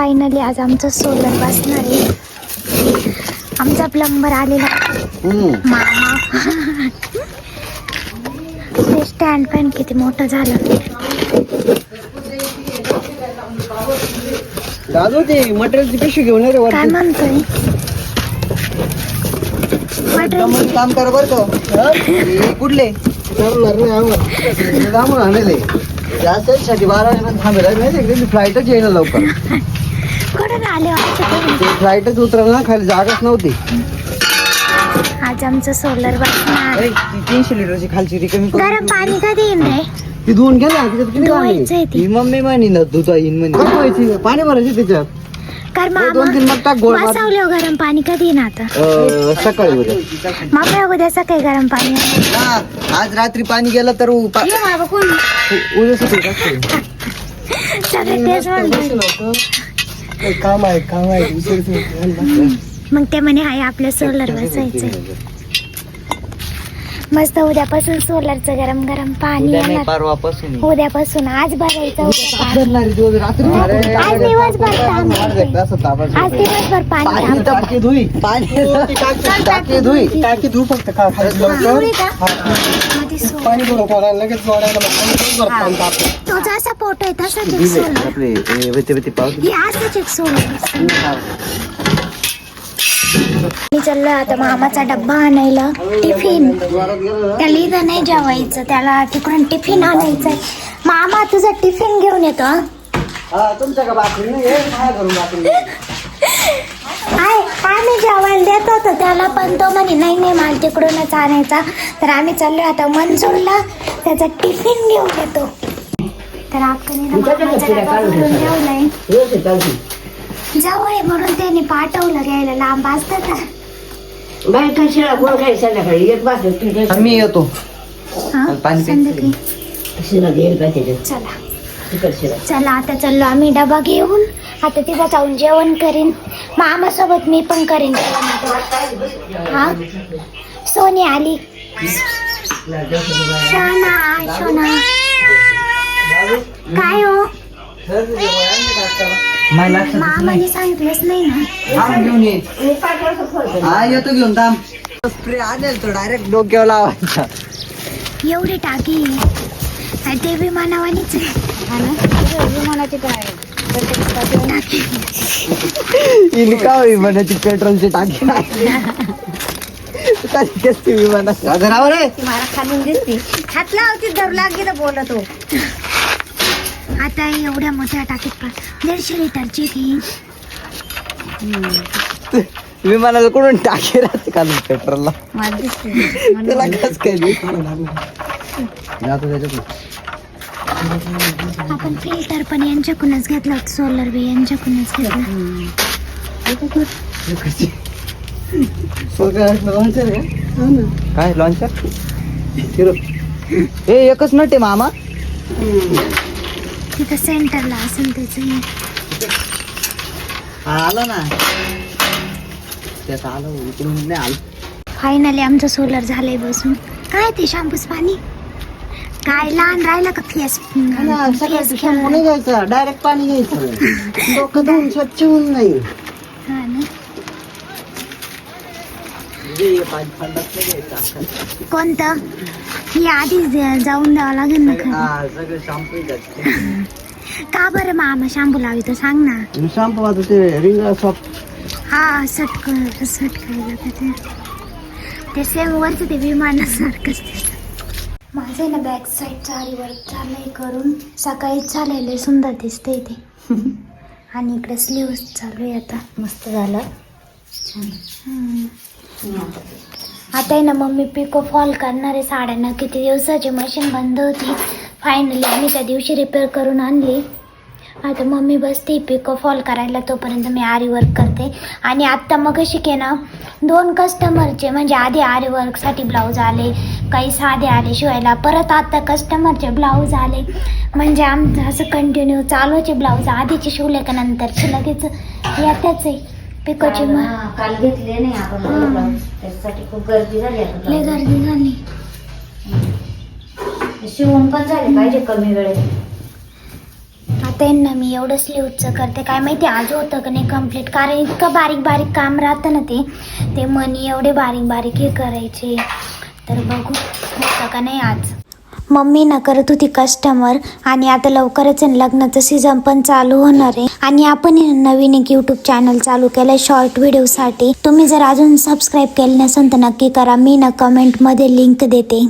Finally आज आमचं solar बसणार आहे. आमचा प्लंबर आलेला मामा. ते स्टँड पण किती मोठं झालं. दादू ते मटेरियलची पिशवी घेऊन ये रे काय वरती. म्हणतोय मटेरियल काम कर बर का. हे कुठले करणार नाही आम्हाला लांबून आणले त्यासाठी 12 वाजेपर्यंत थांबेल नाही. फ्लाईटच येईल लवकर. कुठून आले आमच्याकडे? ते फ्लाईटच उतरलं ना, खाली जागाच नव्हती. आज आमचं सोलर बसणार. अरे, ती 300 लिटरची खालची रिकमी गरम पाणी कधी येईल रे? ती धुवून गेला तिच्यात किती धुवायचंय पाणी. ती. ही मम्मी म्हणी ना धुता येईन म्हणे. धुवायची पाणी भरायची त्याच्यात. कर मामा 2-3 मग टाक गोळ मार. बसवलं गरम पाणी कधी येईन आता? सकाळी उद्या. मामा उद्या सकाळी गरम पाणी येणार. हा, आज रात्री पाणी गेलं तर उद्या सकाळी टाकतो. सगळे तेच म्हणतात. काम आहे मग ते म्हणे हाय आपलं सोलर बसायचंय. मस्त उद्यापासून सोलरचं गरम गरम पाणी येणार. परवापासून उद्यापासून आज भरायचं उद्या पाणी. आज दिवसभर ताण आहे. आज दिवसभर पाणी आहे. टाकी धुई टाकी धुई टाकी धुई फक्त का मध्ये सोलर. पाणी भरून लगेच तो जसा फोटो आहे तसाच एक सोलर. आपले हे असंच एक सोलर. मी चाललोय आता मामाचा डब्बा आणायला. टिफिन त्याला इथं नाही जेवायचं, त्याला तिकडून टिफिन आणायचंय. मामा तुझा टिफिन घेऊन येतो. तुमच्या का बाकी नाही आम्ही जेवायला देत होतो त्याला, पण तो म्हणे नाही नाही मला तिकडूनच आणायचा. तर आम्ही चाललोय आता मंजूरला त्याचा टिफिन घेऊन येतो. तर आपण ठेवलंय जवळ म्हणून त्याने पाठवलं घ्यायला. लांब असतं का मी येतो. पाणी संध्याकाळी. चला आता चाललो आम्ही डबा घेऊन. आता तिथं जाऊन जेवण करीन. मामासोबत मी पण करीन जेवण. हा सोनी आली. सोना सोना काय हो मामाने सांगितलंच नाही ना. घेऊन ये. हा येतो घेऊन थांब. स्प्रे आणेल तो डायरेक्ट डोक्यावर लावायचा. एवढी टाकी आणि ते विमानावानीच विमानाची काय इनका विमानाची पेट्रोलची टाकी कसती विमानात रे. मला खालून दिसते. हात लावती धरू लागली तर बोलतो. आता एवढ्या मोठ्या टाकीत 150 लिटरची ती. विमानाला कुठून टाकी राहते का पेट्रोलला. त्याला कस काय आपण फिल्टर पण यांच्याकडूनच घेतला. सोलर बी यांच्याकडूनच घेतला. काय लॉन्चर हे एकच नट आहे मामा. तिथं सेंटरला असेल त्याचं. आलं ना त्यात आलं इकडून नाही आलं. फायनली आमचं सोलर झालंय बसून. काय ते शॅम्पूस पाणी काय लहान राहिलं का फेस नाही घ्यायचं डायरेक्ट पाणी घ्यायचं. डोकं धुवून स्वच्छ होऊन नाही. हा ना. कोणतं ही आधी जाऊन द्यावं लागेल ना खरं. सगळे शॅम्पू का बरं मामा शॅम्पू लावतो सांग ना. शॅम्पू आता ते रिंग सॉफ्ट. हा सटकायला ते सेम वरचं ते विमानासारखंच दिसतं. माझं ना बॅक साईडचा आरी वर्क चाललंय करून. सकाळीच झालेलं सुंदर दिसतंय ते. आणि इकडे स्लीव्स चालू आहे आता. मस्त झालं. आता आहे ना मम्मी पिको फॉल करणार आहे साड्यांना. किती दिवसाची मशीन बंद होती. फायनली आम्ही त्या दिवशी रिपेअर करून आणली. आता मम्मी बसते पिको फॉल करायला. तोपर्यंत मी आरी वर्क करते. आणि आत्ता मग शिके ना 2 कस्टमरचे म्हणजे आधी आरी वर्कसाठी ब्लाऊज आले, काही साधे आले शिवायला. परत आता कस्टमरचे ब्लाऊज आले. म्हणजे आमचं असं कंटिन्यू चालूच आहे. ब्लाऊज आधीचे शिवले का नंतरचे लगेच येताच आहे. पिकोची काल घेतले नाही आपण त्यासाठी खूप गर्दी झाली. लय गर्दी झाली. शिवून पण झाले पाहिजे कमी वेळेत. त्यांना मी एवढं स्लीवचं करते, काय माहिती आज होतं का नाही कम्प्लीट, कारण इतकं बारीक बारीक काम राहतं ना ते मनी एवढे बारीक बारीक हे करायचे. तर बघू होतं का नाही आज. मम्मी ना करत होती कस्टमर, आणि आता लवकरच लग्नाचं सीझन पण चालू होणार आहे, आणि आपण नवीन एक यूट्यूब चॅनल चालू केलं शॉर्ट व्हिडिओसाठी. तुम्ही जर अजून सबस्क्राईब केलं नसेल तर नक्की करा, मी ना कमेंटमध्ये लिंक देते.